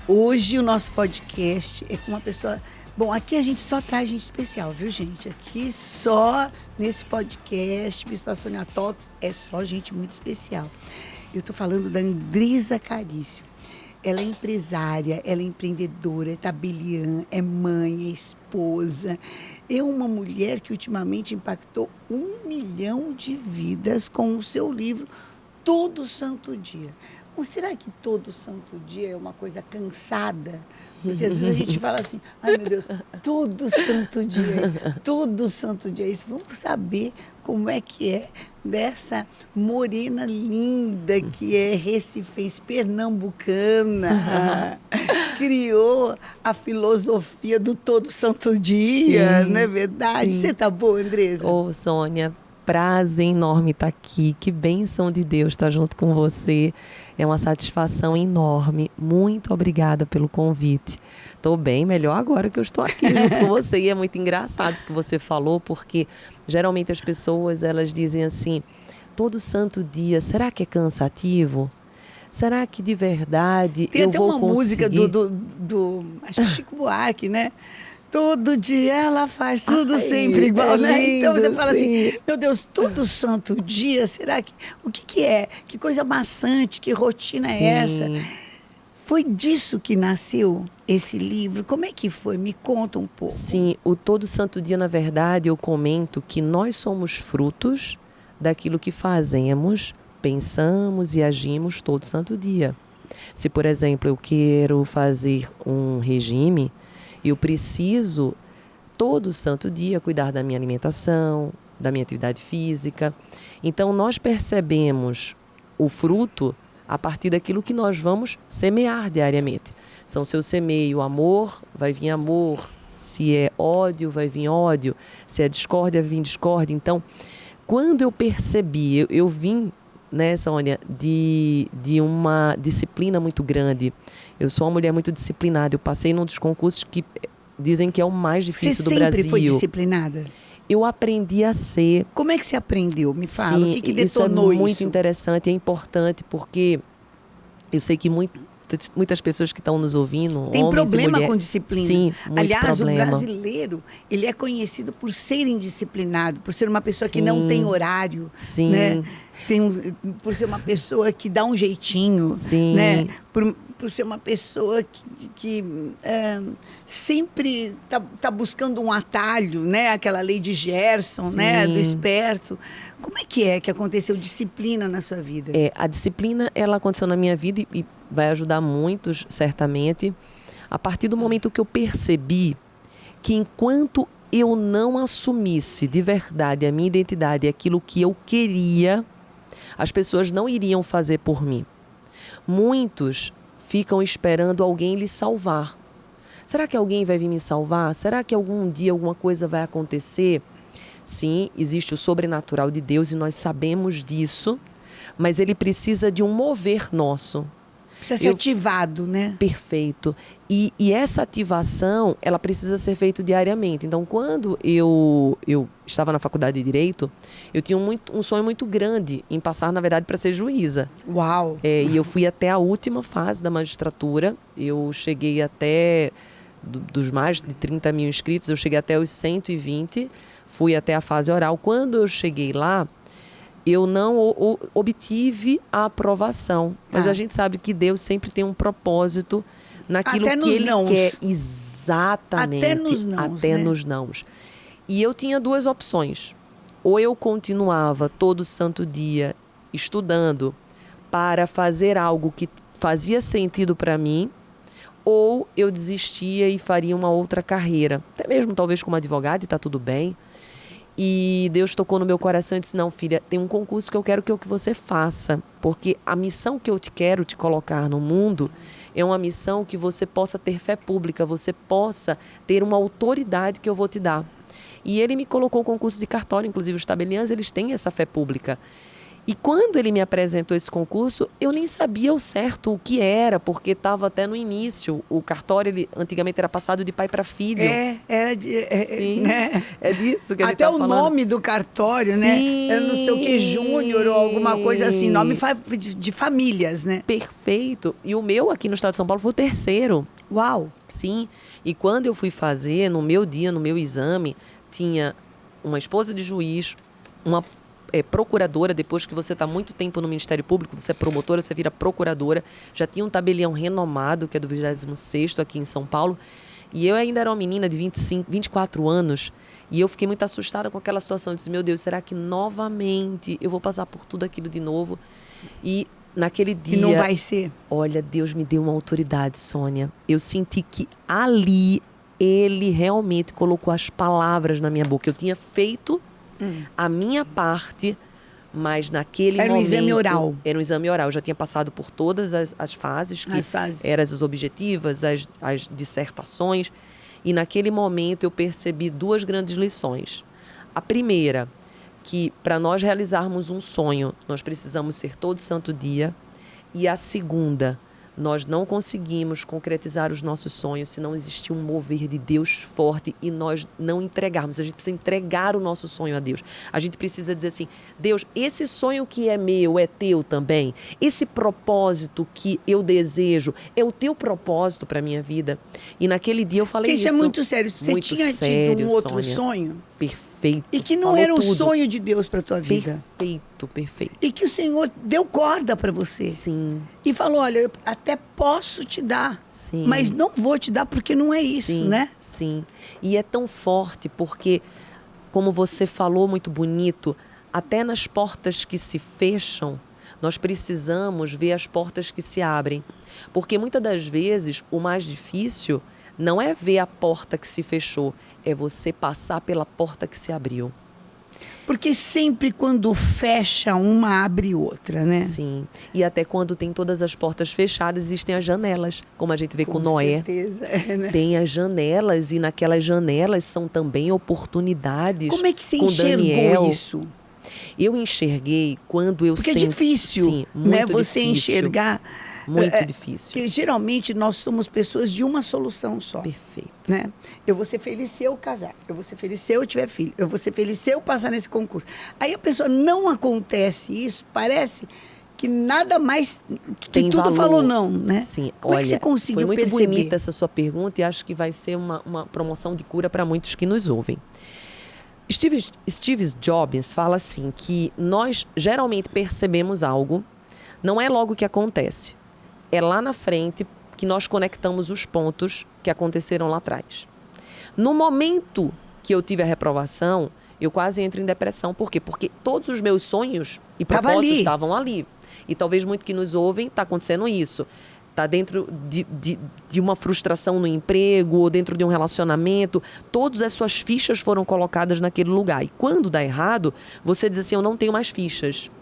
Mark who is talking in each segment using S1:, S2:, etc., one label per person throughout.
S1: Hoje o nosso podcast é com uma pessoa... Bom, aqui a gente só traz gente especial, viu, gente? Aqui só nesse podcast, Bispa Sônia Talks, é só gente muito especial. Eu tô falando da Andresa Carício. Ela é empresária, ela é empreendedora, é tabeliã, é mãe, é esposa. É uma mulher que ultimamente impactou 1 milhão de vidas com o seu livro Todo Santo Dia. Mas será que todo santo dia é uma coisa cansada? Porque às vezes a gente fala assim, ai meu Deus, todo santo dia é isso. Vamos saber como é que é dessa morena linda que é recifense, pernambucana, criou a filosofia do todo santo dia,
S2: Sim,
S1: não é verdade?
S2: sim.
S1: Você tá boa, Andresa?
S2: Ô, Sônia, prazer enorme estar aqui. Que bênção de Deus estar junto com você. É uma satisfação enorme. Muito obrigada pelo convite. Estou bem melhor agora que eu estou aqui junto com você. E é muito engraçado isso que você falou, porque geralmente as pessoas elas dizem assim, todo santo dia, será que é cansativo? Será que de verdade
S1: Tem
S2: eu
S1: até
S2: vou
S1: uma música
S2: conseguir?
S1: acho que Chico Buarque, né? Todo dia ela faz tudo
S2: Ai,
S1: sempre igual,
S2: é
S1: né? Então você
S2: lindo,
S1: fala assim,
S2: sim.
S1: meu Deus, todo santo dia, será que... O que que é? Que coisa maçante, que rotina é essa?
S2: Sim.
S1: Foi disso que nasceu esse livro? Como é que foi? Me conta um pouco.
S2: Sim, o todo santo dia, na verdade, eu comento que nós somos frutos daquilo que fazemos, pensamos e agimos todo santo dia. Se, por exemplo, eu quero fazer um regime, eu preciso todo santo dia cuidar da minha alimentação, da minha atividade física. Então, nós percebemos o fruto a partir daquilo que nós vamos semear diariamente. Então, se eu semeio amor, vai vir amor. Se é ódio, vai vir ódio. Se é discórdia, vai vir discórdia. Então, quando eu percebi, eu vim, né, Sônia, de uma disciplina muito grande. Eu sou uma mulher muito disciplinada. Eu passei num dos concursos que dizem que é o mais difícil do Brasil.
S1: Você sempre foi disciplinada?
S2: Eu aprendi a ser.
S1: Como é que você aprendeu? Me fala,
S2: Sim,
S1: o que que
S2: isso é
S1: detonou isso?
S2: muito interessante, é importante, porque eu sei que muitas pessoas que estão nos ouvindo,
S1: Tem
S2: homens e
S1: problema
S2: mulheres...
S1: com disciplina.
S2: Sim, muito
S1: Aliás,
S2: problema.
S1: o brasileiro, ele é conhecido por ser indisciplinado, por ser uma pessoa que não
S2: Sim.
S1: tem horário,
S2: Sim.
S1: né? Por ser uma pessoa que dá um jeitinho,
S2: Sim.
S1: né? Por ser uma pessoa que sempre tá buscando um atalho, né? Aquela lei de Gerson, né? Do
S2: Sim.
S1: esperto. Como é que aconteceu disciplina na sua vida?
S2: A disciplina, ela aconteceu na minha vida e vai ajudar muitos, certamente, a partir do momento que eu percebi que enquanto eu não assumisse de verdade a minha identidade, aquilo que eu queria, as pessoas não iriam fazer por mim. Muitos ficam esperando alguém lhes salvar. Será que alguém vai vir me salvar? Será que algum dia alguma coisa vai acontecer? Sim, existe o sobrenatural de Deus e nós sabemos disso, mas ele precisa de um mover nosso.
S1: Precisa ser ativado, né?
S2: Perfeito. E essa ativação, ela precisa ser feita diariamente. Então, quando eu estava na faculdade de Direito, eu tinha um sonho muito grande em passar, na verdade, para ser juíza.
S1: Uau!
S2: E eu fui até a última fase da magistratura. Eu cheguei até, dos mais de 30 mil inscritos, eu cheguei até os 120, fui até a fase oral. Quando eu cheguei lá, eu não obtive a aprovação. Mas a gente sabe que Deus sempre tem um propósito naquilo
S1: Até
S2: que Ele
S1: nãos.
S2: quer. Exatamente.
S1: Até nos nãos,
S2: Até
S1: né?
S2: nos nãos. E eu tinha duas opções. Ou eu continuava todo santo dia estudando para fazer algo que fazia sentido para mim, ou eu desistia e faria uma outra carreira. Até mesmo talvez como advogada, e está tudo bem. E Deus tocou no meu coração e disse, não, filha, tem um concurso que eu quero que você faça, porque a missão que eu quero te colocar no mundo é uma missão que você possa ter fé pública, você possa ter uma autoridade que eu vou te dar. E ele me colocou o concurso de cartório, inclusive os tabeliãs, eles têm essa fé pública. E quando ele me apresentou esse concurso, eu nem sabia ao certo o que era, porque estava até no início. O cartório, ele antigamente era passado de pai para filho.
S1: Era
S2: Sim,
S1: né?
S2: é disso que a gente
S1: Até
S2: tá
S1: o
S2: falando.
S1: nome do cartório, né? Era não sei o que, Júnior ou alguma coisa assim, nome de famílias, né?
S2: Perfeito. E o meu aqui no estado de São Paulo foi o terceiro.
S1: Uau!
S2: Sim. E quando eu fui fazer, no meu dia, no meu exame, tinha uma esposa de juiz, uma procuradora. Depois que você está muito tempo no Ministério Público, você é promotora, você vira procuradora. Já tinha um tabelião renomado, que é do 26º aqui em São Paulo. E eu ainda era uma menina de 24 anos. E eu fiquei muito assustada com aquela situação. Eu disse, meu Deus, será que novamente eu vou passar por tudo aquilo de novo? E naquele dia...
S1: E não vai ser.
S2: Olha, Deus me deu uma autoridade, Sônia. Eu senti que ali ele realmente colocou as palavras na minha boca. Eu tinha feito a minha parte, mas naquele momento...
S1: Era um exame oral.
S2: Era um exame oral. Eu já tinha passado por todas as fases, que eram as objetivas, as dissertações. E naquele momento eu percebi duas grandes lições. A primeira, que para nós realizarmos um sonho, nós precisamos ser todo santo dia. E a segunda, nós não conseguimos concretizar os nossos sonhos se não existir um mover de Deus forte e nós não entregarmos. A gente precisa entregar o nosso sonho a Deus. A gente precisa dizer assim, Deus, esse sonho que é meu é teu também. Esse propósito que eu desejo é o teu propósito para a minha vida. E naquele dia eu falei
S1: isso. Isso é muito sério. Você
S2: muito
S1: tinha
S2: sério,
S1: tido um outro
S2: Sônia.
S1: sonho?
S2: Perfeito.
S1: E que não
S2: Falou
S1: era um
S2: tudo.
S1: sonho de Deus para tua vida.
S2: Perfeito, perfeito.
S1: E que o Senhor deu corda para você.
S2: Sim.
S1: E falou, olha, eu até posso te dar,
S2: Sim.
S1: mas não vou te dar porque não é isso,
S2: Sim,
S1: né?
S2: Sim. E é tão forte porque, como você falou muito bonito, até nas portas que se fecham, nós precisamos ver as portas que se abrem. Porque muitas das vezes o mais difícil não é ver a porta que se fechou, é você passar pela porta que se abriu.
S1: Porque sempre quando fecha uma, abre outra, né?
S2: Sim. E até quando tem todas as portas fechadas, existem as janelas. Como a gente vê com Noé.
S1: certeza, né?
S2: Tem as janelas e naquelas janelas são também oportunidades.
S1: Como é que você
S2: com
S1: enxergou
S2: Daniel.
S1: isso?
S2: Eu enxerguei quando eu
S1: Porque é
S2: senti...
S1: difícil,
S2: Sim, muito
S1: né? Você
S2: difícil.
S1: enxergar.
S2: Muito difícil.
S1: Porque geralmente nós somos pessoas de uma solução só.
S2: Perfeito.
S1: Né? Eu vou ser feliz se eu casar. Eu vou ser feliz se eu tiver filho. Eu vou ser feliz se eu passar nesse concurso. Aí a pessoa não acontece isso, parece que nada mais, que
S2: Tem
S1: tudo
S2: valor.
S1: Falou não, né?
S2: Sim.
S1: Como
S2: Olha,
S1: é que você conseguiu
S2: foi muito
S1: perceber?
S2: bonita essa sua pergunta e acho que vai ser uma promoção de cura para muitos que nos ouvem. Steve Jobs fala assim, que nós geralmente percebemos algo, não é logo que acontece. É lá na frente que nós conectamos os pontos que aconteceram lá atrás. No momento que eu tive a reprovação, eu quase entro em depressão. Por quê? Porque todos os meus sonhos e propósitos estavam ali. E talvez muito que nos ouvem está acontecendo isso. Está dentro de uma frustração no emprego ou dentro de um relacionamento. Todas as suas fichas foram colocadas naquele lugar. E quando dá errado, você diz assim, eu não tenho mais fichas.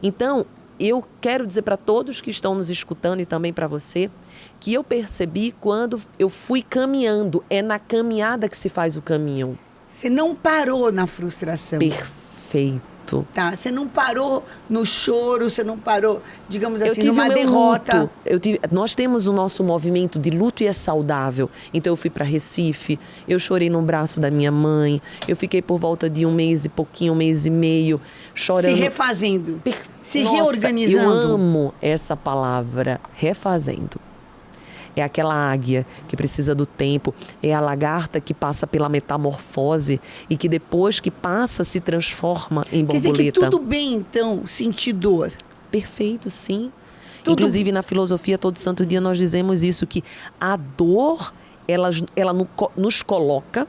S2: Então, eu quero dizer para todos que estão nos escutando e também para você, que eu percebi quando eu fui caminhando. É na caminhada que se faz o caminho.
S1: Você não parou na frustração.
S2: Perfeito.
S1: Tá, você não parou no choro, você não parou, digamos assim,
S2: tive
S1: numa
S2: o meu
S1: derrota.
S2: Luto. Nós temos o nosso movimento de luto e é saudável. Então eu fui para Recife, eu chorei no braço da minha mãe, eu fiquei por volta de um mês e pouquinho, um mês e meio, chorando.
S1: Se refazendo, se
S2: Nossa,
S1: reorganizando.
S2: Eu amo essa palavra, refazendo. É aquela águia que precisa do tempo, é a lagarta que passa pela metamorfose e que depois que passa se transforma em borboleta.
S1: Quer dizer que tudo bem, então, sentir dor.
S2: Perfeito, sim.
S1: Tudo...
S2: Inclusive na filosofia todo santo dia nós dizemos isso, que a dor, ela nos coloca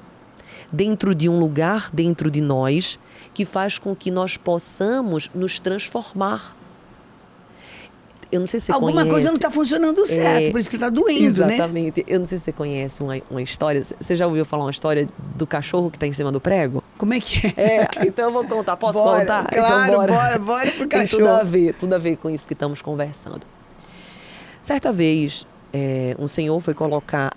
S2: dentro de um lugar, dentro de nós, que faz com que nós possamos nos transformar. Eu não sei se você
S1: Alguma
S2: conhece.
S1: coisa não está funcionando certo, por isso que está doendo, né?
S2: Exatamente. Eu não sei se você conhece uma história. Você já ouviu falar uma história do cachorro que está em cima do prego?
S1: Como é que é?
S2: Então eu vou contar. Posso
S1: bora,
S2: contar?
S1: Claro,
S2: então
S1: bora pro
S2: Tem
S1: cachorro.
S2: tudo a ver com isso que estamos conversando. Certa vez, um senhor foi colocar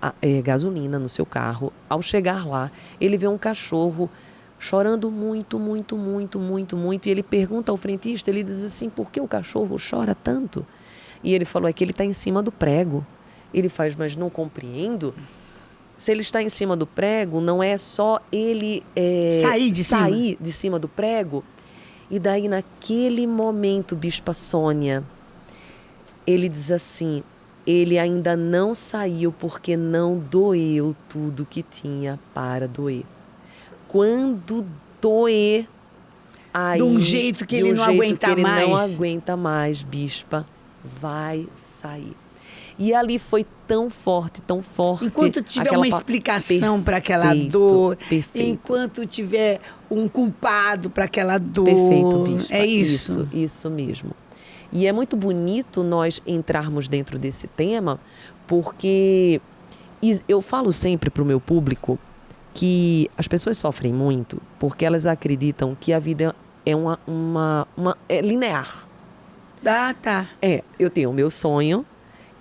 S2: gasolina no seu carro. Ao chegar lá, ele vê um cachorro chorando muito, muito, muito, muito, muito. E ele pergunta ao frentista, ele diz assim, por que o cachorro chora tanto? E ele falou, é que ele está em cima do prego. Ele faz, mas não compreendo. Se ele está em cima do prego, não é só ele sair de cima do prego. E daí, naquele momento, Bispa Sônia, ele diz assim, ele ainda não saiu porque não doeu tudo que tinha para doer. Quando doer, aí,
S1: de um jeito que ele não
S2: aguenta mais, Bispa, vai sair. E ali foi tão forte, tão forte.
S1: Enquanto tiver uma explicação para aquela dor, enquanto tiver um culpado para aquela dor.
S2: Perfeito, Bispa.
S1: É isso.
S2: Isso mesmo. E é muito bonito nós entrarmos dentro desse tema, porque eu falo sempre para o meu público que as pessoas sofrem muito porque elas acreditam que a vida é é linear.
S1: Ah, tá.
S2: Eu tenho o meu sonho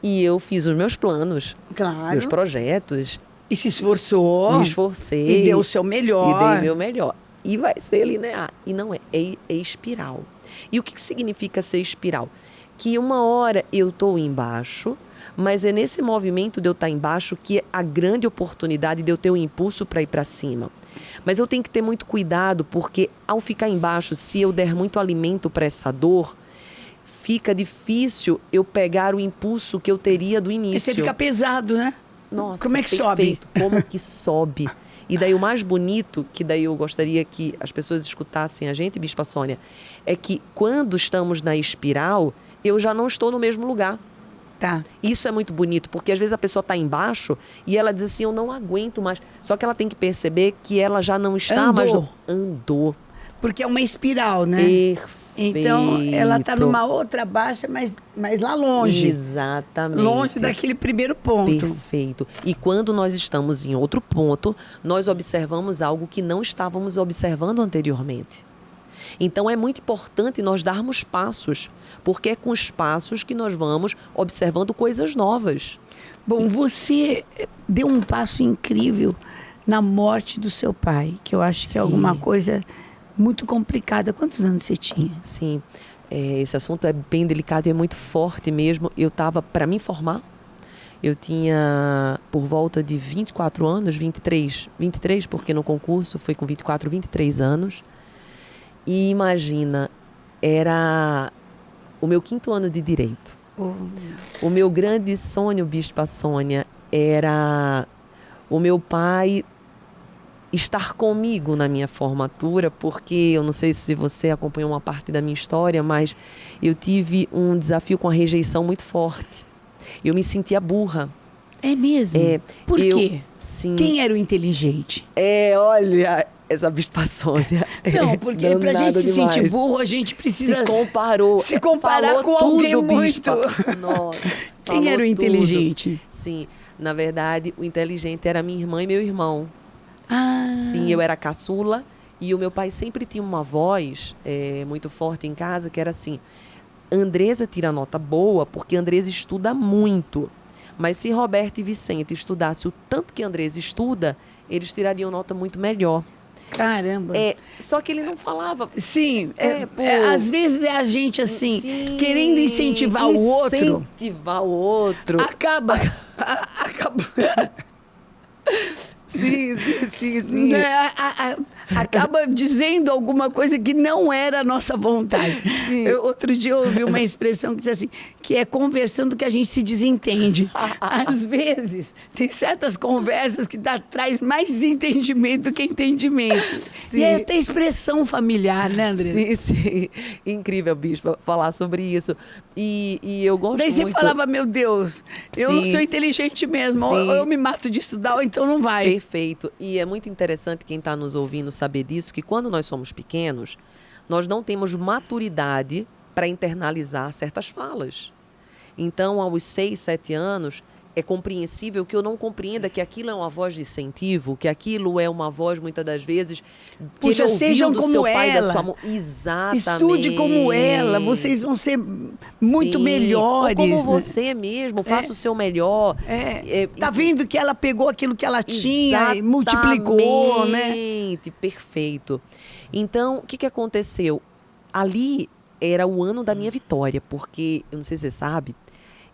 S2: e eu fiz os meus planos,
S1: claro,
S2: meus projetos.
S1: E se esforçou.
S2: Me esforcei.
S1: E deu o seu melhor.
S2: E dei o meu melhor. E vai ser linear. E não é espiral. E o que significa ser espiral? Que uma hora eu estou embaixo, mas é nesse movimento de eu estar embaixo que é a grande oportunidade de eu ter o impulso para ir para cima. Mas eu tenho que ter muito cuidado, porque ao ficar embaixo, se eu der muito alimento para essa dor, fica difícil eu pegar o impulso que eu teria do início.
S1: E você fica pesado, né?
S2: Nossa,
S1: como é que
S2: perfeito.
S1: sobe?
S2: Como que sobe? E daí o mais bonito, que daí eu gostaria que as pessoas escutassem a gente, Bispa Sônia, é que quando estamos na espiral, eu já não estou no mesmo lugar.
S1: Tá.
S2: Isso é muito bonito, porque às vezes a pessoa está embaixo e ela diz assim, eu não aguento mais. Só que ela tem que perceber que ela já não está mais... Andou.
S1: Porque é uma espiral, né?
S2: Perfeito.
S1: Então, ela está numa outra baixa, mas lá longe.
S2: Exatamente.
S1: Longe daquele primeiro ponto.
S2: Perfeito. E quando nós estamos em outro ponto, nós observamos algo que não estávamos observando anteriormente. Então, é muito importante nós darmos passos, porque é com os passos que nós vamos observando coisas novas.
S1: Bom, você deu um passo incrível na morte do seu pai, que eu acho que é alguma coisa muito complicada. Quantos anos você tinha?
S2: Sim, esse assunto é bem delicado e é muito forte mesmo. Eu estava, para me formar, eu tinha por volta de 24 anos, 23, porque no concurso foi com 24, 23 anos. E imagina, era o meu 5º ano de Direito. O meu grande sonho, Bispa Sônia, era o meu pai estar comigo na minha formatura, porque eu não sei se você acompanhou uma parte da minha história, mas eu tive um desafio com a rejeição muito forte. Eu me sentia burra.
S1: É mesmo? Por quê?
S2: Sim.
S1: Quem era o inteligente?
S2: Olha, essa Bispa Sônia.
S1: Não, porque pra gente se sentir burro, a gente precisa se comparar com alguém muito.
S2: Nossa,
S1: quem era o inteligente?
S2: Tudo. Sim, na verdade, o inteligente era minha irmã e meu irmão.
S1: Ah.
S2: Sim, eu era caçula e o meu pai sempre tinha uma voz muito forte em casa, que era assim, Andresa tira nota boa porque Andresa estuda muito, mas se Roberto e Vicente estudassem o tanto que Andresa estuda, eles tirariam nota muito melhor.
S1: Caramba.
S2: Só que ele não falava.
S1: Sim. Às vezes é a gente assim, querendo incentivar o outro.
S2: Incentivar o outro.
S1: Acaba.
S2: Sim.
S1: Acaba dizendo alguma coisa que não era a nossa vontade. Outro dia eu ouvi uma expressão que diz assim, que é conversando que a gente se desentende. Às vezes, tem certas conversas que traz mais desentendimento do que entendimento. Sim. E é até expressão familiar, né, André?
S2: Sim. Incrível, Bispa, falar sobre isso. E eu gosto muito...
S1: Daí você falava, meu Deus, eu não sou inteligente mesmo. Ou eu me mato de estudar, ou então não vai.
S2: Perfeito. E é muito interessante quem está nos ouvindo saber disso, que quando nós somos pequenos, nós não temos maturidade para internalizar certas falas. Então, aos 6, 7 anos, é compreensível que eu não compreenda que aquilo é uma voz de incentivo, que aquilo é uma voz, muitas das vezes, que
S1: Puxa,
S2: ele ouviu
S1: sejam
S2: do
S1: como
S2: seu pai, da
S1: ela.
S2: sua mãe. Exatamente.
S1: Estude como ela, vocês vão ser muito
S2: Sim.
S1: melhores.
S2: Ou como
S1: né?
S2: você mesmo, faça o seu melhor.
S1: Tá vendo que ela pegou aquilo que ela tinha e multiplicou, né?
S2: Exatamente, perfeito. Então, o que que aconteceu? Ali era o ano da minha vitória, porque, eu não sei se você sabe,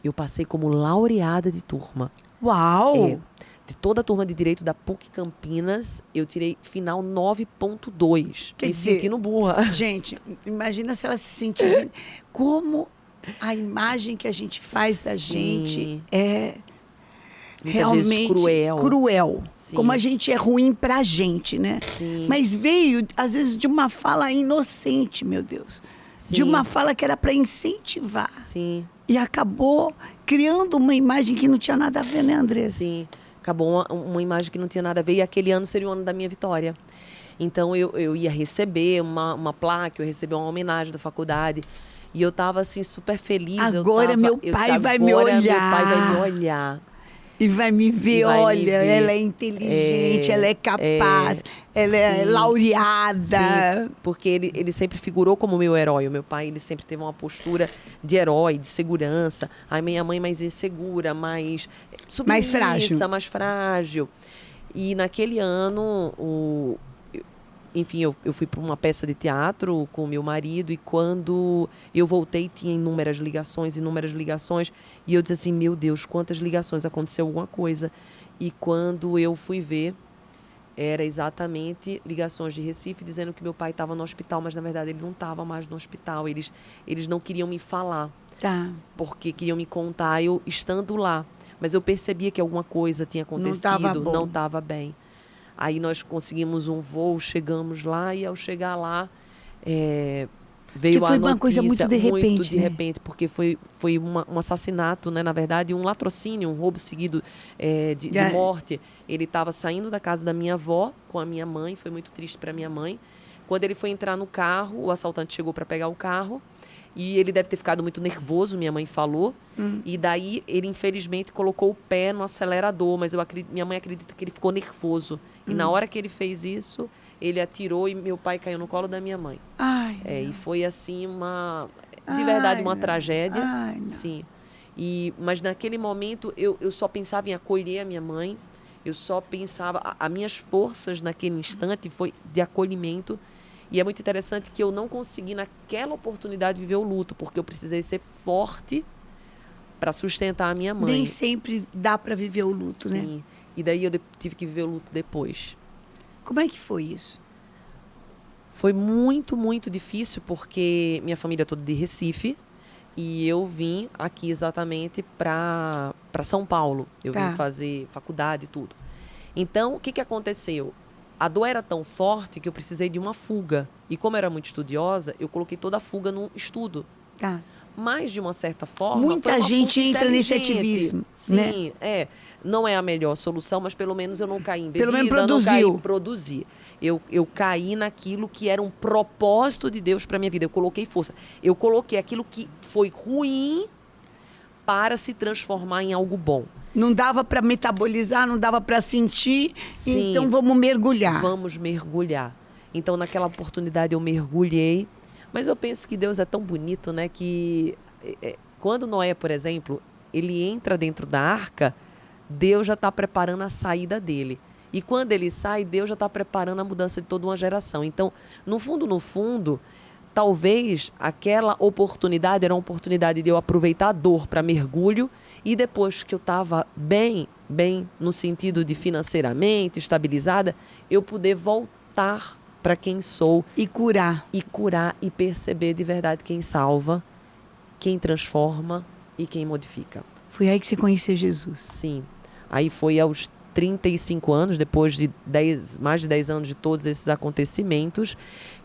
S2: eu passei como laureada de turma.
S1: Uau!
S2: De toda a turma de Direito da PUC Campinas, eu tirei final 9,2.
S1: Quer
S2: Me
S1: dizer,
S2: sentindo burra.
S1: Gente, imagina se ela se sentisse... Como a imagem que a gente faz da
S2: Sim.
S1: gente é
S2: Muitas vezes
S1: realmente cruel.
S2: Sim.
S1: Como a gente é ruim pra gente, né?
S2: Sim.
S1: Mas veio, às vezes, de uma fala inocente, meu Deus.
S2: Sim.
S1: De uma fala que era para incentivar.
S2: Sim,
S1: E acabou criando uma imagem que não tinha nada a ver, né, Andressa?
S2: sim. Acabou uma imagem que não tinha nada a ver. E aquele ano seria o ano da minha vitória. Então, eu ia receber uma placa, eu ia receber uma homenagem da faculdade. E eu estava, assim, super feliz.
S1: Agora meu pai vai me olhar.
S2: Meu pai vai me olhar.
S1: E vai me ver,
S2: E vai me
S1: olha,
S2: ver.
S1: ela é inteligente, ela é capaz, ela é
S2: sim.
S1: laureada.
S2: Sim, porque ele sempre figurou como meu herói. O meu pai, ele sempre teve uma postura de herói, de segurança. A minha mãe mais insegura, mais
S1: Mais frágil.
S2: mais frágil. E naquele ano, enfim, eu fui para uma peça de teatro com o meu marido e quando eu voltei tinha inúmeras ligações. E eu disse assim, meu Deus, quantas ligações, aconteceu alguma coisa. E quando eu fui ver, era exatamente ligações de Recife dizendo que meu pai estava no hospital, mas na verdade ele não estava mais no hospital. Eles não queriam me falar,
S1: Tá.
S2: porque queriam me contar eu estando lá. Mas eu percebia que alguma coisa tinha acontecido, não estava bem. Aí nós conseguimos um voo, chegamos lá e ao chegar lá veio a notícia. Foi
S1: uma coisa muito de repente,
S2: muito de
S1: né?
S2: repente, porque foi um assassinato, né? Na verdade, um latrocínio, um roubo seguido de morte. Ele estava saindo da casa da minha avó com a minha mãe, foi muito triste para minha mãe. Quando ele foi entrar no carro, o assaltante chegou para pegar o carro. E ele deve ter ficado muito nervoso, minha mãe falou. E daí, ele infelizmente colocou o pé no acelerador. Mas minha mãe acredita que ele ficou nervoso. E na hora que ele fez isso, ele atirou e meu pai caiu no colo da minha mãe.
S1: Ai,
S2: E foi assim de verdade, uma tragédia.
S1: Ai, não.
S2: Sim. Mas naquele momento, eu só pensava em acolher a minha mãe. Eu só pensava... As minhas forças naquele instante foi de acolhimento. E é muito interessante que eu não consegui, naquela oportunidade, viver o luto, porque eu precisei ser forte para sustentar a minha mãe.
S1: Nem sempre dá para viver o luto, né?
S2: Sim. E daí eu tive que viver o luto depois.
S1: Como é que foi isso?
S2: Foi muito, muito difícil, porque minha família é toda de Recife e eu vim aqui exatamente para São Paulo. Eu vim fazer faculdade e tudo. Então, o que aconteceu? A dor era tão forte que eu precisei de uma fuga. E como eu era muito estudiosa, eu coloquei toda a fuga no estudo.
S1: Tá.
S2: Mas, de uma certa forma...
S1: Muita
S2: foi uma
S1: gente
S2: fuga
S1: entra nesse
S2: inteligente.
S1: ativismo,
S2: Sim,
S1: né?
S2: Não é a melhor solução, mas pelo menos eu não caí em bebida,
S1: Pelo menos
S2: não caí
S1: produziu.
S2: em produzir. Eu caí naquilo que era um propósito de Deus para minha vida. Eu coloquei força. Eu coloquei aquilo que foi ruim para se transformar em algo bom.
S1: Não dava para metabolizar, não dava para sentir,
S2: Sim.
S1: então vamos mergulhar.
S2: Vamos mergulhar. Então, naquela oportunidade, eu mergulhei. Mas eu penso que Deus é tão bonito, né? Que quando Noé, por exemplo, ele entra dentro da arca, Deus já está preparando a saída dele. E quando ele sai, Deus já está preparando a mudança de toda uma geração. Então, no fundo, talvez aquela oportunidade era uma oportunidade de eu aproveitar a dor para mergulho. E depois que eu estava bem no sentido de financeiramente estabilizada, eu poder voltar para quem sou.
S1: E curar.
S2: E curar e perceber de verdade quem salva, quem transforma e quem modifica.
S1: Foi aí que você conheceu Jesus.
S2: Sim. Aí foi aos 35 anos, depois de mais de 10 anos de todos esses acontecimentos,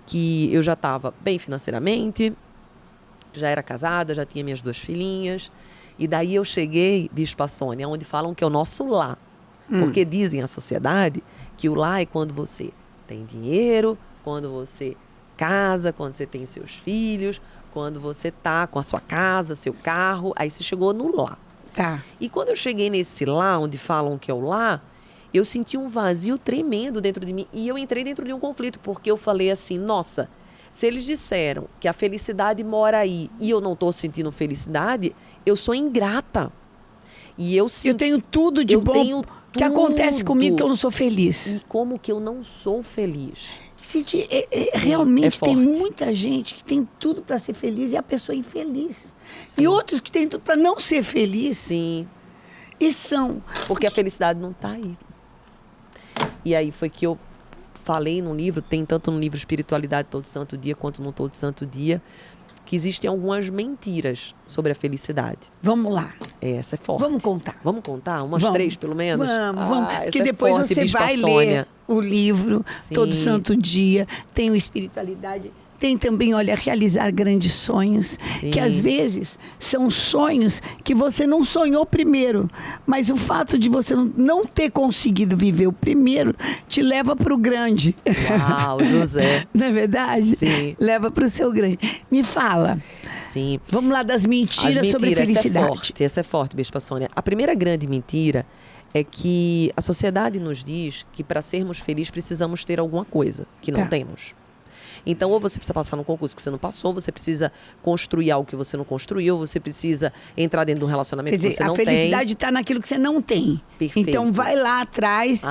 S2: que eu já estava bem financeiramente, já era casada, já tinha minhas 2 filhinhas. E daí eu cheguei, Bispa Sônia, onde falam que é o nosso lar. Porque dizem a sociedade que o lar é quando você tem dinheiro, quando você casa, quando você tem seus filhos, quando você tá com a sua casa, seu carro. Aí você chegou no lar.
S1: Tá.
S2: E quando eu cheguei nesse lá, onde falam que é o lá, eu senti um vazio tremendo dentro de mim. E eu entrei dentro de um conflito, porque eu falei assim, nossa, se eles disseram que a felicidade mora aí e eu não estou sentindo felicidade, eu sou ingrata. E eu sinto,
S1: eu tenho tudo de bom que acontece comigo que eu não sou feliz.
S2: E como que eu não sou feliz?
S1: Gente, realmente tem muita gente que tem tudo para ser feliz e a pessoa é infeliz. Sim. E outros que tem tudo para não ser feliz.
S2: Sim.
S1: E são.
S2: Porque a felicidade não está aí. E aí foi que eu falei no livro, tem tanto no livro Espiritualidade Todo Santo Dia, quanto no Todo Santo Dia, que existem algumas mentiras sobre a felicidade.
S1: Vamos lá.
S2: Essa é forte.
S1: Vamos contar.
S2: Vamos contar? Umas 3, pelo menos?
S1: Vamos. Porque depois
S2: forte,
S1: você vai ler o livro
S2: Sim.
S1: Todo Santo Dia, tem o Espiritualidade, tem também, olha, realizar grandes sonhos,
S2: Sim.
S1: que às vezes são sonhos que você não sonhou primeiro, mas o fato de você não ter conseguido viver o primeiro te leva para o grande.
S2: Uau, José.
S1: Não é verdade?
S2: Sim.
S1: Leva para o seu grande. Me fala.
S2: Sim.
S1: Vamos lá das mentiras sobre felicidade.
S2: Essa é forte, Bispa Sônia. A primeira grande mentira é que a sociedade nos diz que para sermos felizes precisamos ter alguma coisa que não temos. Então, ou você precisa passar num concurso que você não passou, você precisa construir algo que você não construiu, você precisa entrar dentro de um relacionamento que você não tem.
S1: A felicidade está naquilo que você não tem.
S2: Perfeito.
S1: Então, vai lá atrás.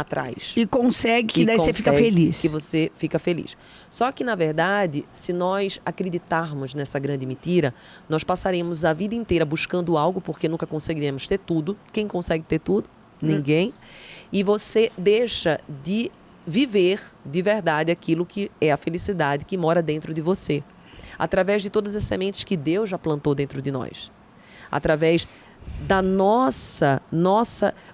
S1: E consegue, que daí você fica feliz.
S2: Que você fica feliz. Só que, na verdade, se nós acreditarmos nessa grande mentira, nós passaremos a vida inteira buscando algo, porque nunca conseguiremos ter tudo. Quem consegue ter tudo? Ninguém. E você deixa de viver de verdade aquilo que é a felicidade que mora dentro de você. Através de todas as sementes que Deus já plantou dentro de nós. Através da nossa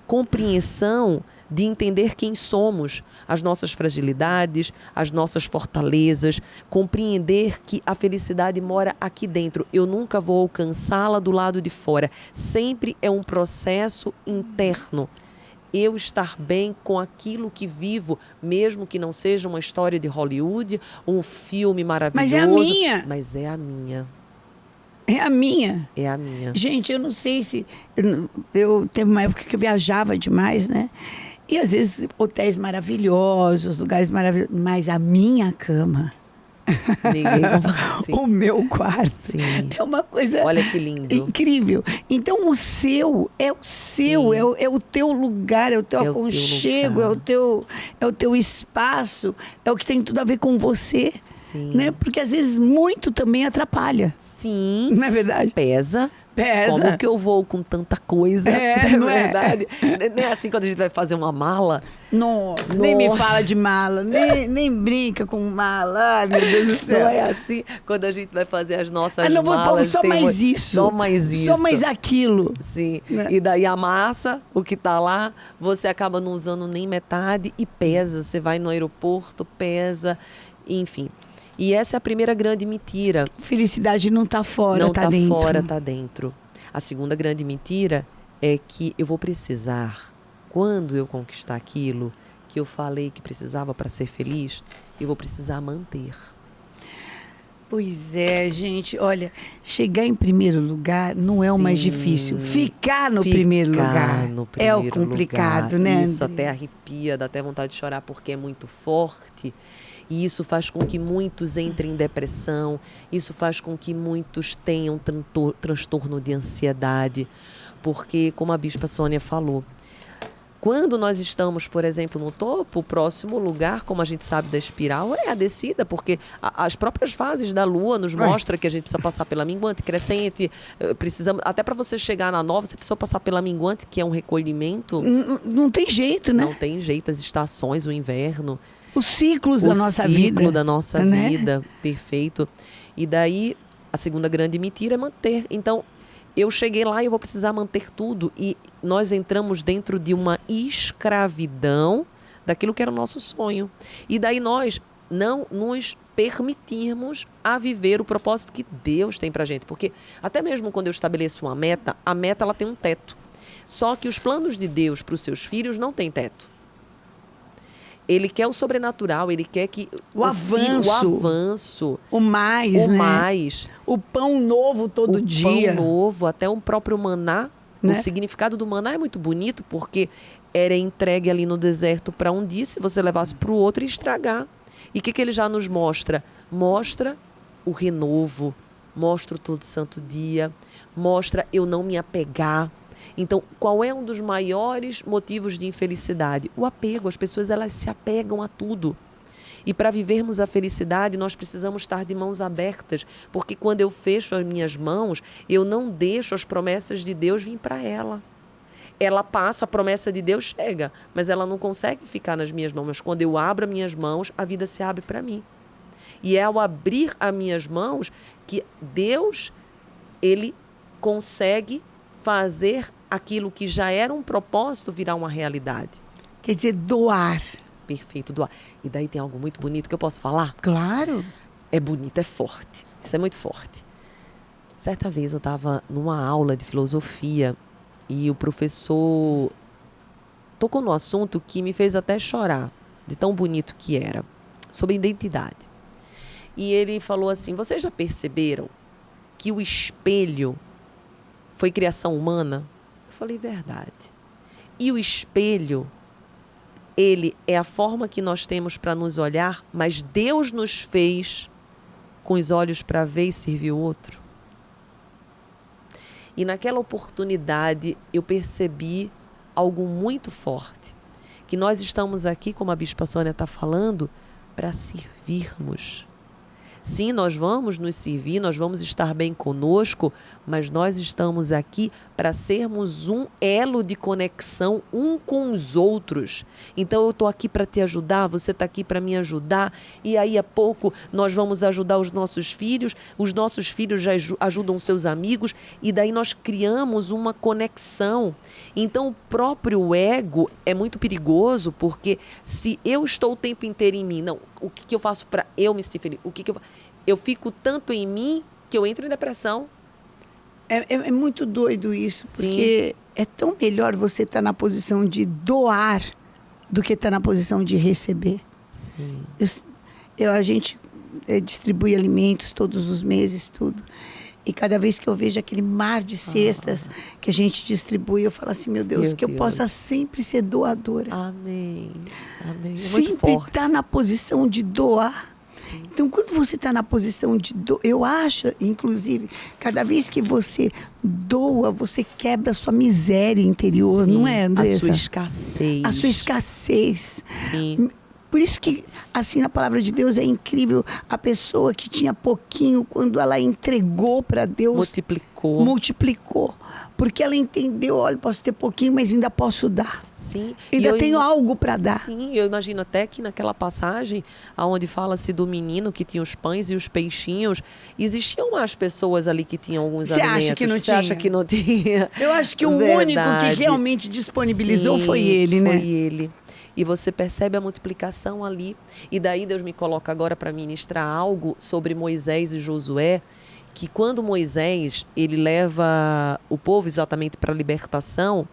S2: compreensão de entender quem somos, as nossas fragilidades, as nossas fortalezas, compreender que a felicidade mora aqui dentro. Eu nunca vou alcançá-la do lado de fora. Sempre é um processo interno. Eu estar bem com aquilo que vivo, mesmo que não seja uma história de Hollywood, um filme maravilhoso.
S1: Mas é a minha.
S2: Mas é a minha.
S1: É a minha.
S2: É a minha.
S1: Gente, eu não sei se... Eu teve uma época que eu viajava demais, né? E às vezes hotéis maravilhosos, lugares maravilhosos. Mas a minha cama...
S2: Ninguém assim.
S1: O meu quarto.
S2: Sim.
S1: É uma coisa...
S2: Olha que lindo.
S1: Incrível. Então, o seu é o seu, é o teu lugar, é o teu aconchego, é o teu espaço, é o que tem tudo a ver com você.
S2: Sim.
S1: Né? Porque às vezes muito também atrapalha.
S2: Sim.
S1: Não é verdade?
S2: Pesa. Como que eu vou com tanta coisa? Não é verdade? Nem é assim quando a gente vai fazer uma mala.
S1: Nossa. Nem me fala de mala, nem brinca com mala. Ai, meu Deus do céu.
S2: Não é assim quando a gente vai fazer as nossas
S1: não
S2: malas.
S1: Vou pôr só mais isso.
S2: Só mais isso.
S1: Só mais aquilo.
S2: Sim. Né? E daí a massa, o que tá lá, você acaba não usando nem metade e pesa. Você vai no aeroporto, pesa, enfim. E essa é a primeira grande mentira.
S1: Felicidade não está fora, está dentro.
S2: Não está fora, está dentro. A segunda grande mentira é que eu vou precisar, quando eu conquistar aquilo que eu falei que precisava para ser feliz, eu vou precisar manter.
S1: Pois é, gente. Olha, chegar em primeiro lugar não é o mais difícil. Ficar no primeiro lugar é o complicado, né?
S2: Isso até arrepia, dá até vontade de chorar porque é muito forte. E isso faz com que muitos entrem em depressão, isso faz com que muitos tenham transtorno de ansiedade, porque, como a Bispa Sônia falou, quando nós estamos, por exemplo, no topo, o próximo lugar, como a gente sabe da espiral, é a descida, porque as próprias fases da Lua nos mostram que a gente precisa passar pela minguante, crescente, precisamos, até para você chegar na nova, você precisa passar pela minguante, que é um recolhimento.
S1: Não tem jeito, né?
S2: Não tem jeito, as estações, o inverno.
S1: Os ciclos da nossa vida.
S2: O ciclo da nossa vida, perfeito. E daí, a segunda grande mentira é manter. Então, eu cheguei lá e eu vou precisar manter tudo. E nós entramos dentro de uma escravidão daquilo que era o nosso sonho. E daí nós não nos permitirmos a viver o propósito que Deus tem pra gente. Porque até mesmo quando eu estabeleço uma meta, a meta ela tem um teto. Só que os planos de Deus para os seus filhos não têm teto. Ele quer o sobrenatural, ele quer que
S1: o avanço, o mais,
S2: o mais,
S1: o pão novo todo dia,
S2: o pão novo, até o próprio maná,
S1: né?
S2: O significado do maná é muito bonito porque era entregue ali no deserto para um dia, se você levasse para o outro, ia estragar. E o que ele já nos mostra? Mostra o renovo, mostra o todo santo dia, mostra eu não me apegar. Então, qual é um dos maiores motivos de infelicidade? O apego. As pessoas, elas se apegam a tudo. E para vivermos a felicidade, nós precisamos estar de mãos abertas, porque quando eu fecho as minhas mãos, eu não deixo as promessas de Deus vir para ela. Ela passa, a promessa de Deus chega, mas ela não consegue ficar nas minhas mãos. Mas quando eu abro as minhas mãos, a vida se abre para mim. E é ao abrir as minhas mãos que Deus, ele consegue fazer aquilo que já era um propósito virar uma realidade.
S1: Quer dizer, doar.
S2: Perfeito, doar. E daí tem algo muito bonito que eu posso falar?
S1: Claro.
S2: É bonito, é forte. Isso é muito forte. Certa vez eu estava numa aula de filosofia e o professor tocou no assunto que me fez até chorar, de tão bonito que era, sobre identidade. E ele falou assim, vocês já perceberam que o espelho foi criação humana? Eu falei, verdade. E o espelho, ele é a forma que nós temos para nos olhar, mas Deus nos fez com os olhos para ver e servir o outro. E naquela oportunidade eu percebi algo muito forte, que nós estamos aqui, como a Bispa Sônia está falando, para servirmos. Sim, nós vamos nos servir, nós vamos estar bem conosco, mas nós estamos aqui para sermos um elo de conexão um com os outros. Então eu estou aqui para te ajudar, você está aqui para me ajudar, e aí a pouco nós vamos ajudar os nossos filhos já ajudam seus amigos, e daí nós criamos uma conexão. Então o próprio ego é muito perigoso, porque se eu estou o tempo inteiro em mim, não, o que eu faço para eu me sentir feliz? Eu fico tanto em mim que eu entro em depressão.
S1: É muito doido isso,
S2: Sim.
S1: porque é tão melhor você estar na posição de doar do que estar na posição de receber.
S2: Sim.
S1: A gente distribui alimentos todos os meses, tudo. E cada vez que eu vejo aquele mar de cestas que a gente distribui, eu falo assim, meu Deus, eu possa sempre ser doadora.
S2: Amém. Amém.
S1: Sempre estar na posição de doar. Sim. Então, quando você está na posição de doar, eu acho, inclusive, cada vez que você doa, você quebra a sua miséria interior,
S2: sim,
S1: não é, Andressa?
S2: A sua escassez.
S1: A sua escassez.
S2: Sim.
S1: Por isso que, assim, na palavra de Deus é incrível a pessoa que tinha pouquinho, quando ela entregou para Deus, multiplicou. Porque ela entendeu, olha, posso ter pouquinho, mas ainda posso dar.
S2: Sim.
S1: Ainda tenho algo para dar.
S2: Sim, eu imagino até que naquela passagem, onde fala-se do menino que tinha os pães e os peixinhos, existiam mais pessoas ali que tinham alguns alimentos.
S1: Você acha que não tinha?
S2: Você acha que não tinha?
S1: Eu acho que o único que realmente disponibilizou foi ele, né?
S2: Foi ele. E você percebe a multiplicação ali. E daí Deus me coloca agora para ministrar algo sobre Moisés e Josué, que quando Moisés ele leva o povo exatamente para a libertação,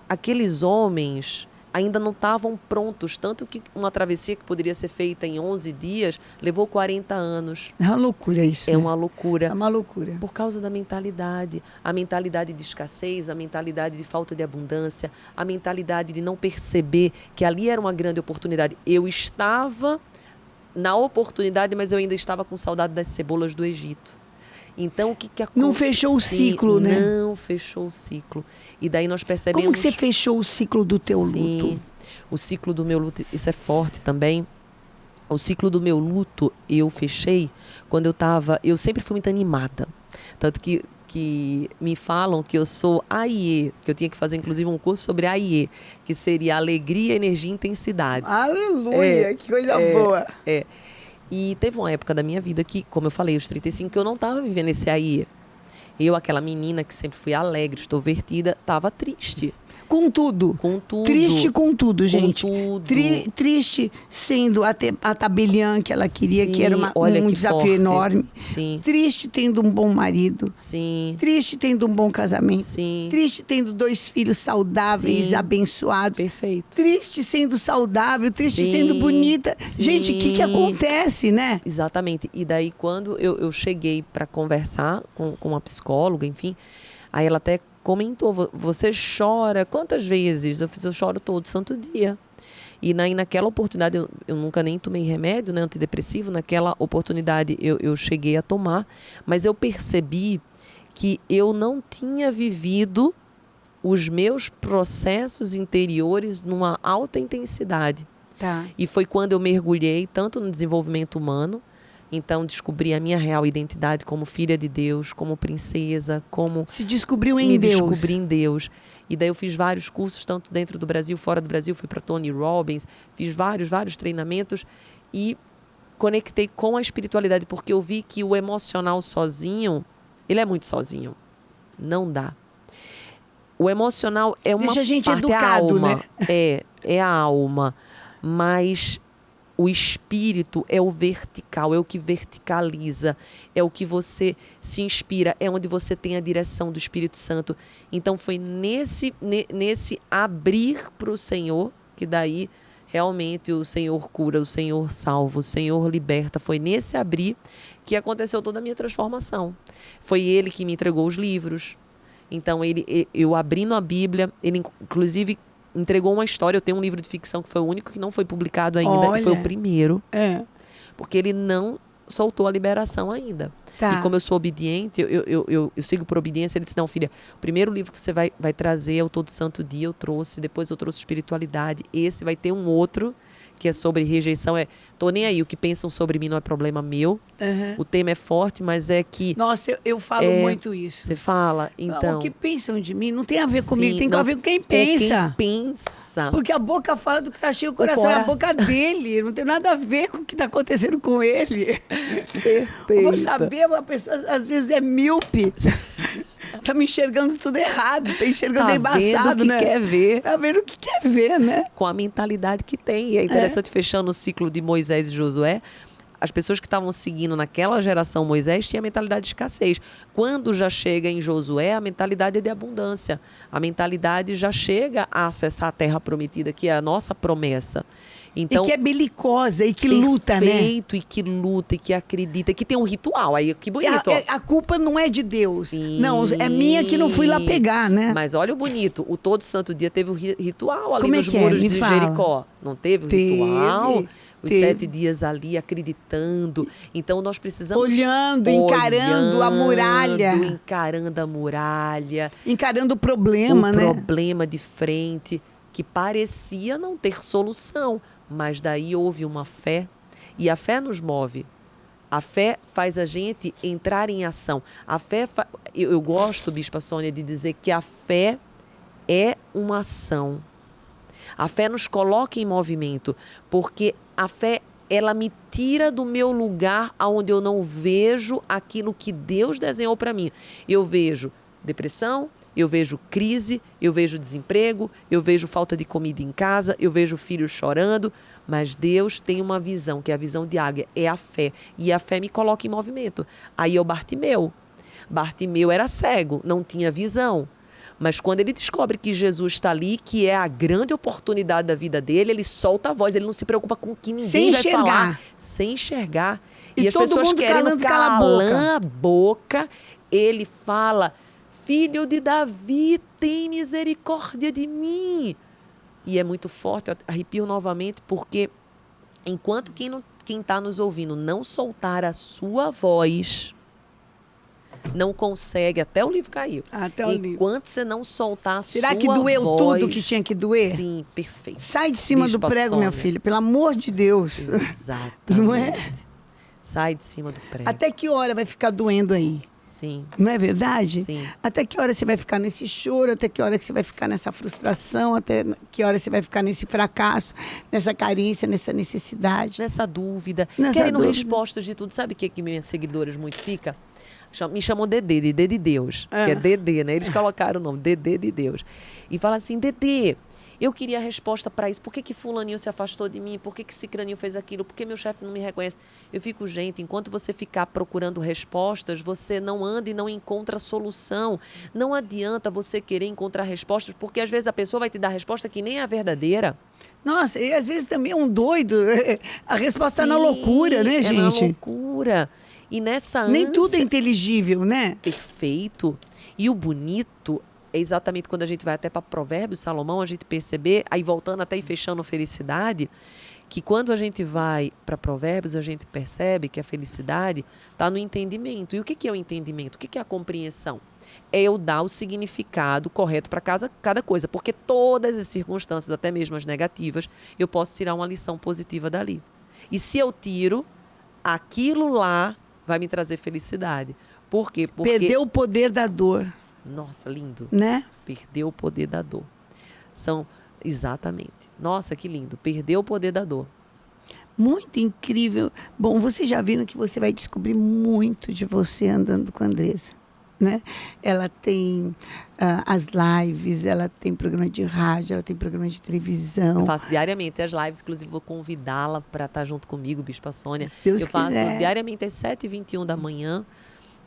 S2: aqueles homens ainda não estavam prontos, tanto que uma travessia que poderia ser feita em 11 dias levou 40 anos.
S1: É uma loucura isso.
S2: É uma loucura.
S1: É uma loucura.
S2: Por causa da mentalidade. A mentalidade de escassez, a mentalidade de falta de abundância, a mentalidade de não perceber que ali era uma grande oportunidade. Eu estava na oportunidade, mas eu ainda estava com saudade das cebolas do Egito. Então, o que aconteceu?
S1: Não fechou o ciclo, né?
S2: Não fechou o ciclo. E daí nós percebemos...
S1: Como que você fechou o ciclo do teu luto?
S2: O ciclo do meu luto, isso é forte também. O ciclo do meu luto eu fechei quando eu sempre fui muito animada. Tanto que me falam que eu sou AIE, que eu tinha que fazer inclusive um curso sobre AIE, que seria alegria, energia e intensidade.
S1: Aleluia, que coisa boa.
S2: E teve uma época da minha vida que, como eu falei, aos 35, que eu não estava vivendo esse AIE. Eu, aquela menina que sempre fui alegre, extrovertida, estava triste.
S1: Com tudo.
S2: Com tudo.
S1: Triste com tudo, gente.
S2: Com tudo.
S1: Triste sendo a tabeliã que ela queria,
S2: Sim,
S1: que era um desafio
S2: forte.
S1: enorme.
S2: Sim.
S1: Triste tendo um bom marido.
S2: Sim.
S1: Triste tendo um bom casamento.
S2: Sim.
S1: Triste tendo 2 filhos saudáveis,
S2: Sim.
S1: abençoados.
S2: Perfeito.
S1: Triste sendo saudável, triste
S2: Sim.
S1: sendo bonita.
S2: Sim.
S1: Gente, o que acontece, né?
S2: Exatamente. E daí, quando eu cheguei para conversar com uma psicóloga, enfim, aí ela até comentou, você chora quantas vezes? Eu choro todo santo dia. E naquela oportunidade, eu nunca nem tomei remédio, né, antidepressivo. Naquela oportunidade eu cheguei a tomar, mas eu percebi que eu não tinha vivido os meus processos interiores numa alta intensidade.
S1: Tá.
S2: E foi quando eu mergulhei tanto no desenvolvimento humano, então descobri a minha real identidade como filha de Deus, como princesa, como...
S1: Se descobriu em
S2: me
S1: Deus.
S2: descobri em Deus. E daí eu fiz vários cursos, tanto dentro do Brasil, fora do Brasil. Fui para Tony Robbins, fiz vários treinamentos e conectei com a espiritualidade, porque eu vi que o emocional sozinho, ele é muito sozinho. Não dá. O emocional é uma
S1: Deixa a gente
S2: parte,
S1: educado,
S2: é a alma,
S1: né?
S2: É a alma. Mas o espírito é o vertical, é o que verticaliza, é o que você se inspira, é onde você tem a direção do Espírito Santo. Então foi nesse abrir para o Senhor, que daí realmente o Senhor cura, o Senhor salva, o Senhor liberta. Foi nesse abrir que aconteceu toda a minha transformação. Foi Ele que me entregou os livros. Então eu abrindo a Bíblia, Ele inclusive entregou uma história. Eu tenho um livro de ficção que foi o único que não foi publicado ainda.
S1: Olha.
S2: E foi o primeiro.
S1: É.
S2: Porque ele não soltou a liberação ainda.
S1: Tá.
S2: E como eu sou obediente, eu sigo por obediência. Ele disse, não, filha, o primeiro livro que você vai trazer é o Todo Santo Dia. Eu trouxe, depois eu trouxe espiritualidade. Esse vai ter um outro, que é sobre rejeição. Tô nem aí, o que pensam sobre mim não é problema meu.
S1: Uhum.
S2: O tema é forte, mas é que...
S1: Nossa, eu falo muito isso.
S2: Você fala, então...
S1: O que pensam de mim não tem a ver comigo, tem
S2: não,
S1: a ver com quem pensa.
S2: Quem pensa.
S1: Porque a boca fala do que tá cheio o coração. É a boca dele. Não tem nada a ver com o que tá acontecendo com ele.
S2: Perfeito.
S1: Vou saber, uma pessoa às vezes é míope. Tá me enxergando tudo errado. Tá enxergando embaçado, né?
S2: Tá vendo o que quer ver.
S1: Tá vendo o que quer ver, né?
S2: Com a mentalidade que tem. E é interessante, fechando o ciclo de Moisés e Josué, as pessoas que estavam seguindo naquela geração Moisés tinham a mentalidade de escassez. Quando já chega em Josué, a mentalidade é de abundância. A mentalidade já chega a acessar a terra prometida, que é a nossa promessa. Então,
S1: e que é belicosa e que luta, né?
S2: Perfeito, e que luta, e que acredita, e que tem um ritual. Aí, que bonito.
S1: A culpa não é de Deus.
S2: Sim.
S1: Não, é minha que não fui lá pegar, né?
S2: Mas olha o bonito. O Todo Santo Dia teve o ritual ali
S1: Como
S2: nos
S1: é que
S2: muros
S1: Me
S2: de
S1: fala.
S2: Jericó. Não teve o ritual? Os
S1: Teve.
S2: 7 dias ali acreditando. Então nós precisamos...
S1: Olhando, encarando a muralha.
S2: Encarando a muralha.
S1: Encarando o problema, né?
S2: O problema de frente, que parecia não ter solução. Mas daí houve uma fé. E a fé nos move. A fé faz a gente entrar em ação. A fé... Eu gosto, Bispa Sônia, de dizer que a fé é uma ação. A fé nos coloca em movimento, porque a fé, ela me tira do meu lugar onde eu não vejo aquilo que Deus desenhou para mim. Eu vejo depressão, eu vejo crise, eu vejo desemprego, eu vejo falta de comida em casa, eu vejo filhos chorando, mas Deus tem uma visão, que é a visão de águia, é a fé. E a fé me coloca em movimento. Aí eu Bartimeu. Bartimeu era cego, não tinha visão. Mas quando ele descobre que Jesus está ali, que é a grande oportunidade da vida dele, ele solta a voz, ele não se preocupa com o que ninguém vai falar. Sem enxergar.
S1: E
S2: as
S1: todo
S2: pessoas
S1: mundo
S2: querendo
S1: calar
S2: a boca. Ele fala, filho de Davi, tem misericórdia de mim. E é muito forte, eu arrepio novamente, porque enquanto quem está nos ouvindo não soltar a sua voz... não consegue, até o livro caiu.
S1: Até o livro.
S2: Enquanto você não soltar a sua voz...
S1: Será que doeu tudo que tinha que doer?
S2: Sim, perfeito.
S1: Sai de cima
S2: Bispa
S1: do prego,
S2: Sônia.
S1: minha filha, pelo amor de Deus.
S2: Exatamente.
S1: Não é?
S2: Sai de cima do prego.
S1: Até que hora vai ficar doendo aí?
S2: Sim.
S1: Não é verdade?
S2: Sim.
S1: Até que hora você vai ficar nesse choro? Até que hora que você vai ficar nessa frustração? Até que hora você vai ficar nesse fracasso, nessa carência, nessa necessidade?
S2: Nessa dúvida.
S1: Nessa
S2: Querendo
S1: dúvida.
S2: respostas de tudo. Sabe o que minhas seguidoras muito ficam? Me chamam Dedê, Dedê de Deus. Que é Dedê, né? Eles colocaram o nome, Dedê de Deus. E fala assim, Dedê, eu queria a resposta para isso. Por que fulaninho se afastou de mim? Por que cicraninho fez aquilo? Por que meu chefe não me reconhece? Eu fico, gente, enquanto você ficar procurando respostas, você não anda e não encontra solução. Não adianta você querer encontrar respostas, porque às vezes a pessoa vai te dar a resposta que nem é a verdadeira.
S1: Nossa, e às vezes também é um doido. A resposta está na loucura, né, gente?
S2: É na loucura. E nessa
S1: Nem
S2: ânsia...
S1: tudo é inteligível, né?
S2: Perfeito. E o bonito é exatamente quando a gente vai até para Provérbios, Salomão, a gente perceber, aí voltando até e fechando felicidade, que quando a gente vai para Provérbios, a gente percebe que a felicidade está no entendimento. E o que é o entendimento? O que é a compreensão? É eu dar o significado correto para cada coisa, porque todas as circunstâncias, até mesmo as negativas, eu posso tirar uma lição positiva dali. E se eu tiro, aquilo lá vai me trazer felicidade. Por quê? Porque...
S1: Perdeu o poder da dor.
S2: Nossa, lindo.
S1: Né?
S2: Perdeu o poder da dor. Exatamente. Nossa, que lindo. Perdeu o poder da dor.
S1: Muito incrível. Bom, vocês já viram que você vai descobrir muito de você andando com a Andressa, né? Ela tem as lives, ela tem programa de rádio, ela tem programa de televisão.
S2: Eu faço diariamente as lives, inclusive vou convidá-la para estar junto comigo, Bispa Sônia.
S1: Se Deus
S2: eu faço
S1: quiser.
S2: diariamente às 7h21 da manhã.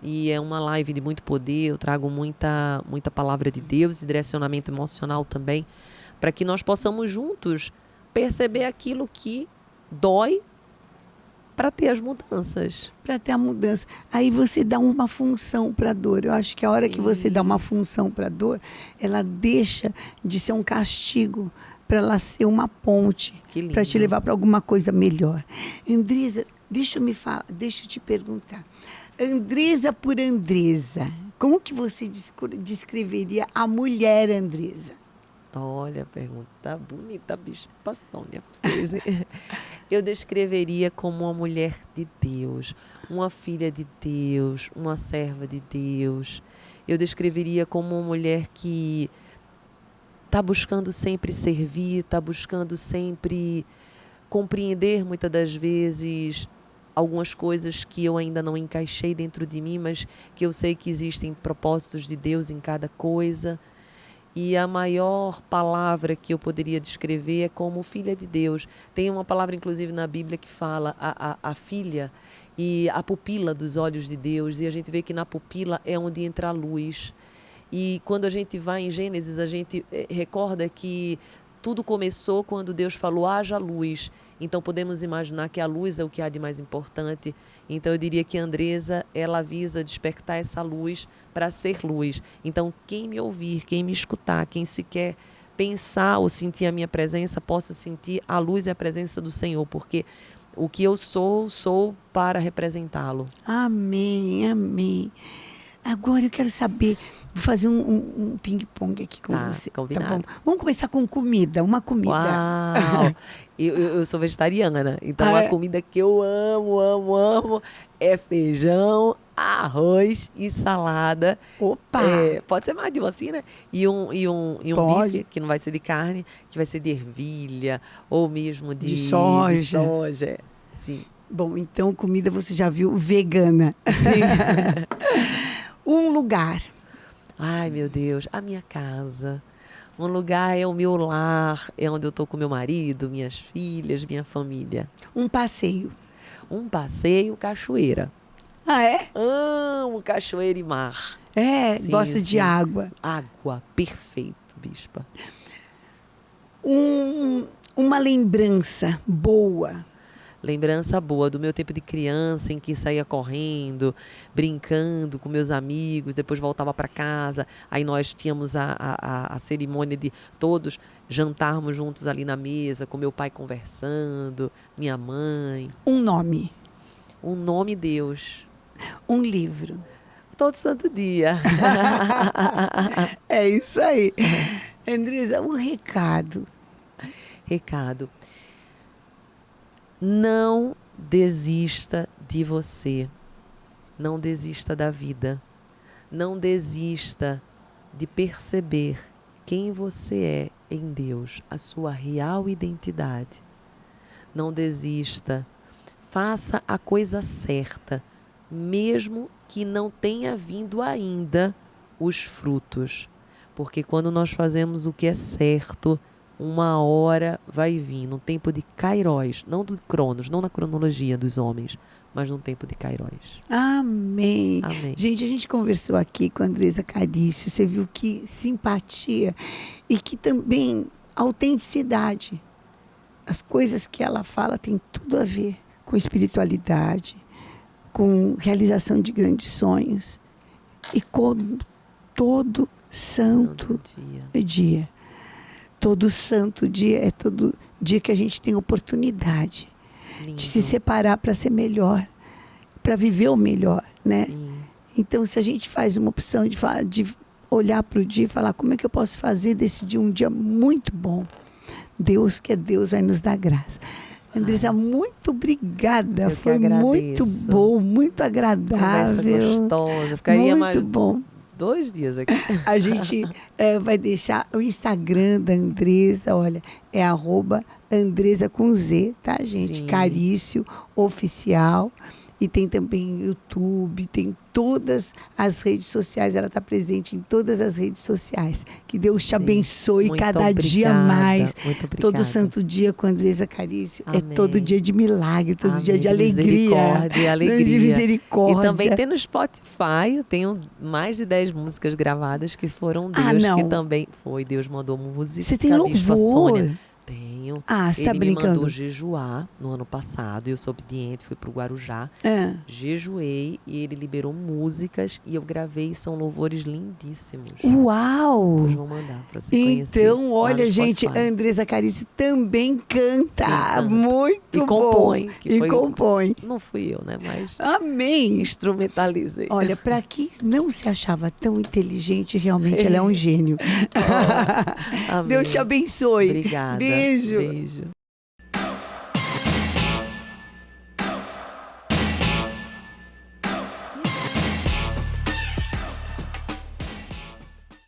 S2: E é uma live de muito poder, eu trago muita palavra de Deus e direcionamento emocional também, para que nós possamos juntos perceber aquilo que dói para ter as mudanças.
S1: Para ter a mudança. Aí você dá uma função para a dor. Eu acho que a hora que você dá uma função para a dor, ela deixa de ser um castigo para ela ser uma ponte para te levar para alguma coisa melhor. Andressa, deixa eu te perguntar. Andressa por Andressa, como que você descreveria a mulher Andressa?
S2: Olha, pergunta bonita, Bispa Sônia. Eu descreveria como uma mulher de Deus, uma filha de Deus, uma serva de Deus. Eu descreveria como uma mulher que está buscando sempre servir, está buscando sempre compreender, muitas das vezes, algumas coisas que eu ainda não encaixei dentro de mim, mas que eu sei que existem propósitos de Deus em cada coisa. E a maior palavra que eu poderia descrever é como filha de Deus. Tem uma palavra, inclusive, na Bíblia que fala a filha e a pupila dos olhos de Deus. E a gente vê que na pupila é onde entra a luz. E quando a gente vai em Gênesis, a gente recorda que tudo começou quando Deus falou, haja luz. Então podemos imaginar que a luz é o que há de mais importante. Então eu diria que a Andressa, ela visa despertar essa luz para ser luz. Então quem me ouvir, quem me escutar, quem sequer pensar ou sentir a minha presença, possa sentir a luz e a presença do Senhor, porque o que eu sou para representá-lo.
S1: Amém, amém. Agora eu quero saber, vou fazer um ping-pong aqui com você.
S2: Combinado.
S1: Tá bom? Vamos começar com comida, uma comida.
S2: Uau! eu sou vegetariana, então a comida que eu amo é feijão, arroz e salada.
S1: Opa!
S2: Pode ser mais de uma assim, né? E um bife, que não vai ser de carne, que vai ser de ervilha ou mesmo de
S1: soja.
S2: De soja. Sim.
S1: Bom, então comida você já viu vegana. Sim. Um lugar.
S2: Ai, meu Deus, a minha casa. Um lugar é o meu lar, é onde eu estou com meu marido, minhas filhas, minha família.
S1: Um passeio.
S2: Um passeio, cachoeira.
S1: Ah, é?
S2: Amo cachoeira e mar.
S1: Sim, gosta de água.
S2: Água, perfeito, Bispa.
S1: Uma lembrança boa.
S2: Lembrança boa do meu tempo de criança, em que saía correndo, brincando com meus amigos, depois voltava para casa. Aí nós tínhamos a cerimônia de todos jantarmos juntos ali na mesa, com meu pai conversando, minha mãe.
S1: Um nome.
S2: Um nome, Deus.
S1: Um livro.
S2: Todo santo dia.
S1: É isso aí. Andressa, um recado.
S2: Recado. Não desista de você. Não desista da vida. Não desista de perceber quem você é em Deus, a sua real identidade. Não desista. Faça a coisa certa, mesmo que não tenha vindo ainda os frutos. Porque quando nós fazemos o que é certo, uma hora vai vir, num tempo de Kairos, não do Cronos, não na cronologia dos homens, mas num tempo de Kairos.
S1: Amém.
S2: Amém.
S1: Gente, a gente conversou aqui com a Andressa Carício, você viu que simpatia e que também autenticidade. As coisas que ela fala têm tudo a ver com espiritualidade, com realização de grandes sonhos e com todo santo dia. Todo santo dia é todo dia que a gente tem oportunidade de se separar para ser melhor, para viver o melhor, né?
S2: Sim.
S1: Então, se a gente faz uma opção de olhar para o dia e falar como é que eu posso fazer desse dia um dia muito bom, Deus, que é Deus, vai nos dar graça. Andressa, muito obrigada. Foi muito bom, muito agradável.
S2: Conversa gostosa. Ficaria
S1: muito bom.
S2: 2 dias aqui.
S1: A gente vai deixar o Instagram da Andressa, olha, é @Andressa com Z, tá, gente?
S2: Sim.
S1: Carício Oficial. E tem também YouTube, tem todas as redes sociais, ela está presente em todas as redes sociais. Que Deus te abençoe
S2: muito
S1: cada
S2: obrigada,
S1: dia mais.
S2: Muito obrigada.
S1: Todo santo dia com a Andressa Carício.
S2: Amém.
S1: É todo dia de milagre, todo
S2: Amém.
S1: dia de alegria.
S2: De
S1: misericórdia.
S2: E também tem no Spotify, eu tenho mais de 10 músicas gravadas que foram Deus, que também foi. Deus mandou música.
S1: Você tem louvor?
S2: Sônia. Tenho.
S1: Você tá brincando?
S2: Ele me mandou jejuar no ano passado. Eu sou obediente, fui pro Guarujá. Jejuei e ele liberou músicas e eu gravei. São louvores lindíssimos.
S1: Uau!
S2: Depois vou mandar pra você conhecer.
S1: Então, olha, gente, a Andressa Carício também canta. Sim, canta. Muito
S2: e compõe,
S1: bom. E compõe.
S2: Não fui eu, né? Mas
S1: amém.
S2: Instrumentalizei.
S1: Olha, para quem não se achava tão inteligente, realmente ela é um gênio. Deus te abençoe.
S2: Obrigada.
S1: Beijo.
S2: Beijo.